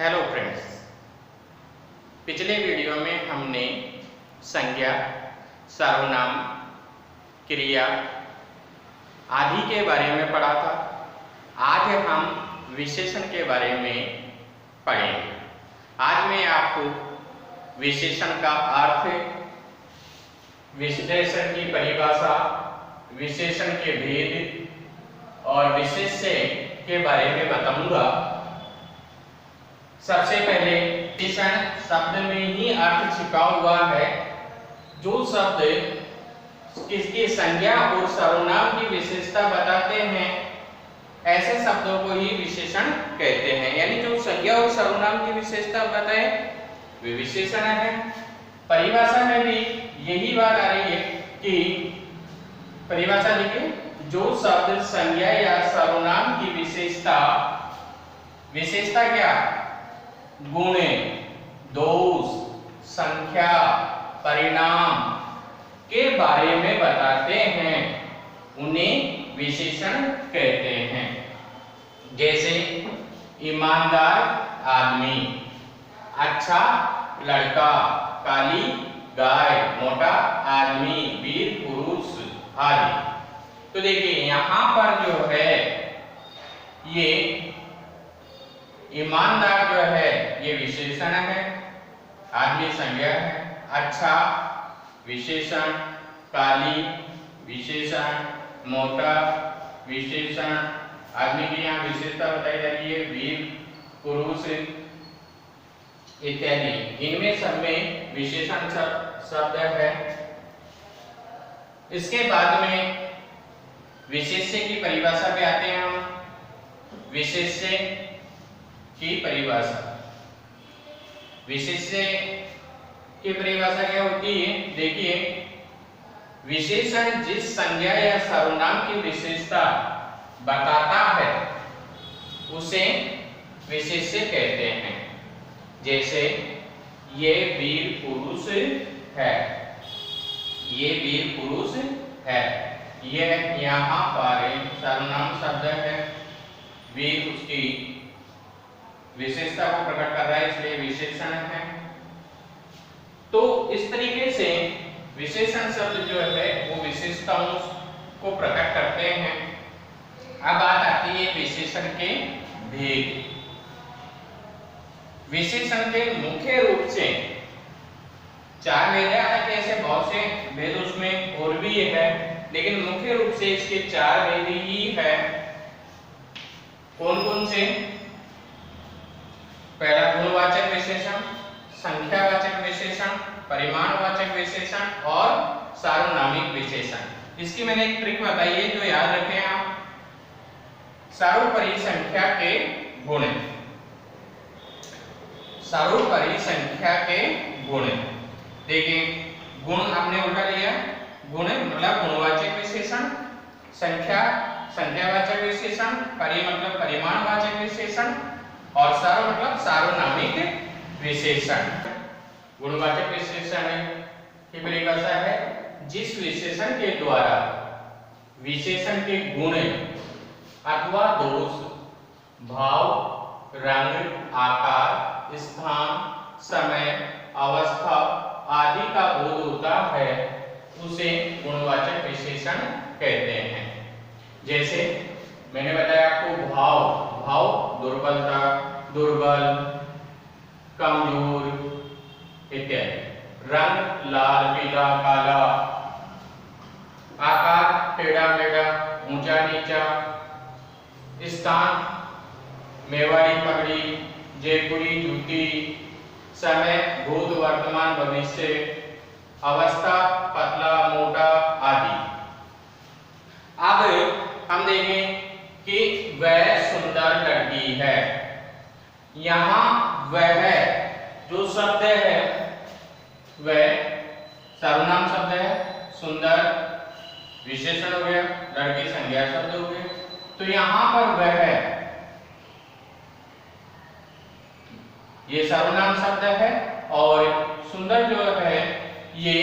Hello friends, पिछले video में हमने संज्ञा, सर्वनाम, क्रिया आदि के बारे में पढ़ा था। आज हम विशेषण के बारे में पढ़ेंगे। आज मैं आपको विशेषण का अर्थ, विशेषण की परिभाषा, विशेषण के भेद और विशेष्य के बारे में बताऊंगा। सबसे पहले विशेषण शब्द में ही अर्थ छिपा हुआ है। जो शब्द किसकी संज्ञा और सर्वनाम की विशेषता बताते हैं, ऐसे शब्दों को ही विशेषण कहते हैं। यानी जो संज्ञा और सर्वनाम की विशेषता बताए वे विशेषण है। परिभाषा में भी यही बात आ रही है कि परिभाषा देखिए, जो शब्द संज्ञा या सर्वनाम की विशेषता क्या, गुण, दोष, संख्या, परिणाम के बारे में बताते हैं, उन्हें विशेषण कहते हैं। जैसे ईमानदार आदमी, अच्छा लड़का, काली गाय, मोटा आदमी, वीर पुरुष आदि। तो देखिए यहां पर जो है ये ईमानदार जो है ये विशेषण है, आदमी संज्ञा है, अच्छा विशेषण, काली विशेषण, मोटा विशेषण, आदमी की यहाँ विशेषता बताई जा रही है, वीर पुरुष इत्यादि। इनमें सब में विशेषण शब्द है। इसके बाद में विशेष्य की परिभाषा पे आते हैं हम। विशेष्य की परिभाषा, विशेष्य की परिभाषा क्या होती है, देखिए विशेषण जिस संज्ञा या सर्वनाम की विशेषता बताता है उसे विशेष्य कहते हैं। जैसे ये वीर पुरुष है, ये वीर पुरुष है, यह यहाँ पर सर्वनाम शब्द है, वीर उसकी विशेषता को प्रकट कर रहा है, इसलिए विशेषण है। तो इस तरीके से विशेषण शब्द जो है वो विशेषताओं को प्रकट करते हैं। अब बात आती है विशेषण के भेद। विशेषण के मुख्य रूप से चार भेद है, हालांकि ऐसे बहुत से भेद उसमें और भी है, लेकिन मुख्य रूप से इसके चार भेद ही है। कौन कौन से? पहला गुणवाचक विशेषण, संख्यावाचक विशेषण, परिमाणवाचक विशेषण और सार्वनामिक विशेषण। इसकी मैंने एक ट्रिक बताई है जो याद रखें आप। सार्वपरी संख्या के गुण, सार्वपरी संख्या के गुण। देखिए गुण आपने उल्टा लिया, गुण मतलब गुणवाचक विशेषण, संख्या संख्यावाचक विशेषण, परि मतलब परिमाणवाचक विशेषण और सार्व मतलब सार्वनामिक विशेषण। गुणवाचक विशेषण की परिभाषा है जिस विशेषण के द्वारा विशेषण के गुण अथवा दोष, भाव, रंग, आकार, स्थान, समय, अवस्था आदि का बोध होता है, उसे गुणवाचक विशेषण कहते हैं। जैसे मैंने बताया आपको भाव, भाव दुर्बलता, दुर्बल, कमजोर इत्यादि। रंग लाल, पीला, काला, आकार टेढ़ा मेढ़ा, ऊंचा नीचा, स्थान मेवाड़ी पगड़ी, जयपुरी जूती, समय भूत वर्तमान भविष्य, अवस्था पतला मोटा आदि। अब हम देखें कि वह सुंदर लड़की है। यहां वह जो शब्द है वह सर्वनाम शब्द है, सुंदर विशेषण हो गया, लड़की संज्ञा शब्द हो गया। तो यहां पर वह ये सर्वनाम शब्द है और सुंदर जो है ये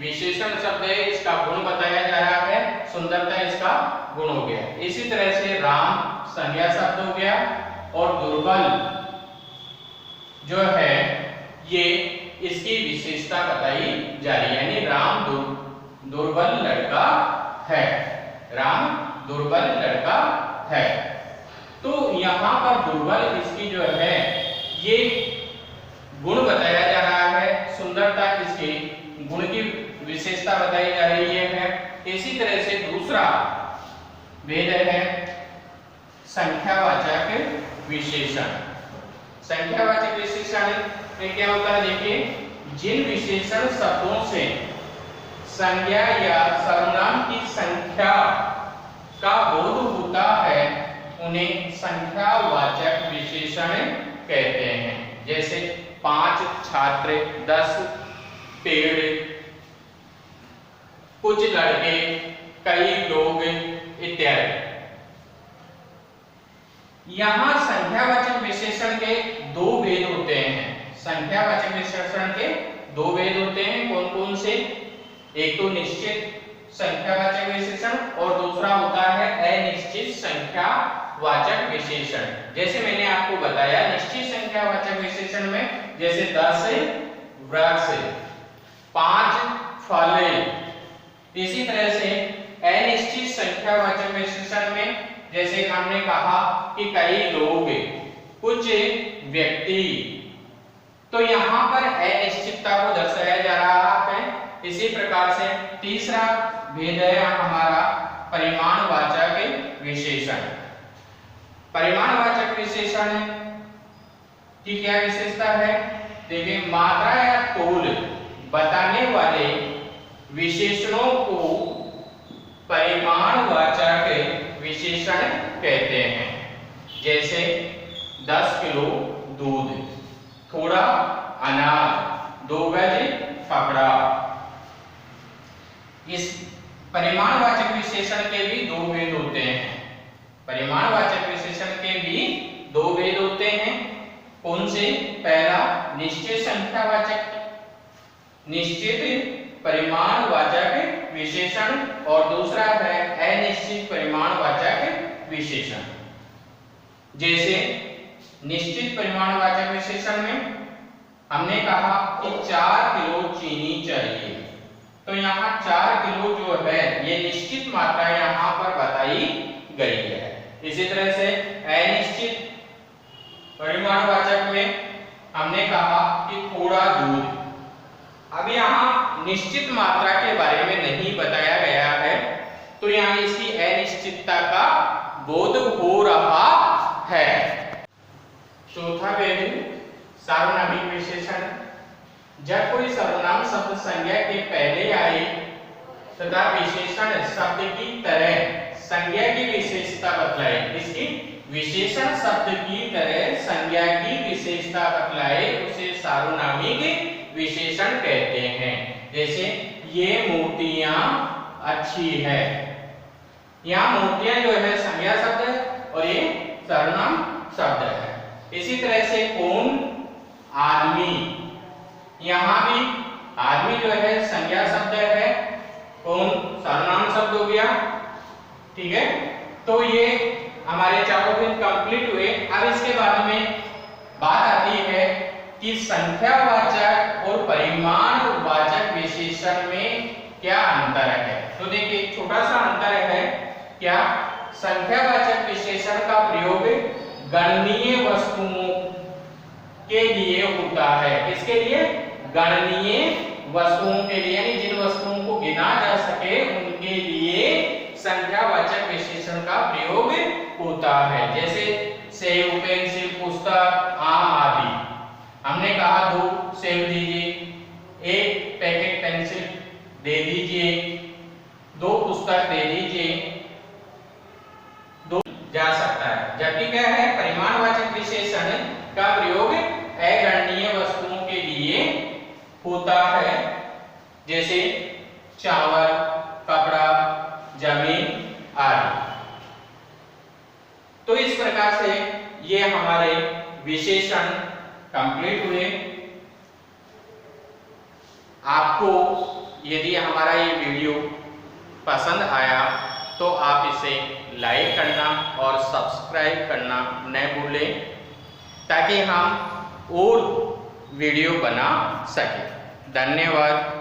विशेषण शब्द है, इसका गुण बताया जा रहा है, सुंदरता इसका गुण हो गया। इसी तरह से राम संज्ञा शब्द हो गया और दुर्बल जो है ये इसकी विशेषता बताई जा रही है, यानी राम दुर्बल लड़का है, राम दुर्बल लड़का है। तो यहाँ पर दुर्बल इसकी जो है ये गुण बताया जा रहा है, सुंदरता इसकी गुण की विशेषता बताई जा रही है। इसी तरह से दूसरा भेद है संख्यावाचक विशेषण। संख्यावाचक विशेषण में क्या होता है, देखिए, जिन विशेषण शब्दों से संज्ञा या सर्वनाम की संख्या का बोध होता है उन्हें संख्यावाचक विशेषण कहते हैं। जैसे 5 छात्र, 10 पेड़, कुछ लड़के, कई लोग इत्यादि। यहां संख्यावाचक विशेषण के दो भेद होते हैं। संख्यावाचक विशेषण के दो भेद होते हैं, कौन कौन से? एक तो निश्चित संख्यावाचक विशेषण और दूसरा होता है अनिश्चित संख्यावाचक विशेषण। जैसे मैंने आपको बताया, निश्चित संख्यावाचक विशेषण में जैसे 10 वृक्ष, 5 फल। इसी तरह से अनिश्चित संख्यावाचक विशेषण में जैसे हमने कहा कि कई लोग, कुछ व्यक्ति। तो यहाँ पर अनिश्चितता को दर्शाया जा रहा है। इसी प्रकार से तीसरा भेद है हमारा परिमाणवाचक विशेषण। परिमाणवाचक विशेषण की क्या विशेषता है? देखिए, मात्रा या तोल बताने वाले विशेषणों को परिमाणवाचक विशेषण कहते हैं। जैसे 10 किलो दूध, थोड़ा अनाज, 2 गज कपड़ा। इस परिमाणवाचक विशेषण के भी दो भेद होते हैं। परिमाणवाचक विशेषण के भी दो भेद होते हैं। कौन से? पहला निश्चित संख्यावाचक, निश्चित परिमाणवाचक विशेषण, और दूसरा है अनिश्चित परिमाणवाचक विशेषण। जैसे निश्चित परिमाणवाचक विशेषण में हमने कहा कि 4 किलो चीनी चाहिए, तो यहाँ 4 किलो जो है ये निश्चित मात्रा यहाँ पर बताई गई है। इसी तरह से अनिश्चित परिमाणवाचक में हमने कहा कि थोड़ा दूध। अब यहाँ निश्चित मात्रा के बारे में नहीं बताया गया है, तो यहाँ इसकी अनिश्चितता का बोध हो रहा है। चौथा भेद सार्वनामिक विशेषण। जब कोई सर्वनाम शब्द संज्ञा के पहले आए तथा विशेषण शब्द की तरह संज्ञा की विशेषता बतलाए, इसकी विशेषण शब्द की तरह संज्ञा की विशेषता बतलाए, उसे सार्वनामिक विशेषण कहते हैं। जैसे ये मूर्तियां अच्छी है। यहाँ मूर्तियां जो है संज्ञा शब्द है और ये सर्वनाम शब्द है। इसी तरह से कौन? आदमी। यहाँ भी आदमी जो है संज्ञा शब्द है, कौन सर्वनाम शब्द हो गया। ठीक है, तो ये हमारे चारों भेद कंप्लीट हुए। अब इसके बाद में बात आती है कि संख्यावाचक और परिमाणवाचक विशेषण में क्या अंतर है। तो देखिए, छोटा सा अंतर है। क्या? संख्यावाचक विशेषण का प्रयोग गणनीय वस्तुओं के लिए होता है। किसके लिए? गणनीय वस्तुओं के लिए, यानी जिन वस्तुओं को गिना जा सके उनके लिए संख्यावाचक विशेषण का प्रयोग होता है। जैसे सेब, पेंसिल, पुस्तक, आम आदि। हमने कहा 2 सेब दीजिए, 1 पैकेट पेंसिल दे दीजिए, 2 पुस्तक दे दीजिए, 2 जा सकता है। जबकि क्या है? परिमाणवाचक विशेषण का प्रयोग अगणनीय वस्तुओं के लिए होता है। जैसे चावल, कपड़ा, जमीन आदि। तो इस प्रकार से ये हमारे विशेषण कंप्लीट हुए। आपको यदि हमारा ये वीडियो पसंद आया तो आप इसे लाइक करना और सब्सक्राइब करना न भूलें, ताकि हम और वीडियो बना सके। धन्यवाद।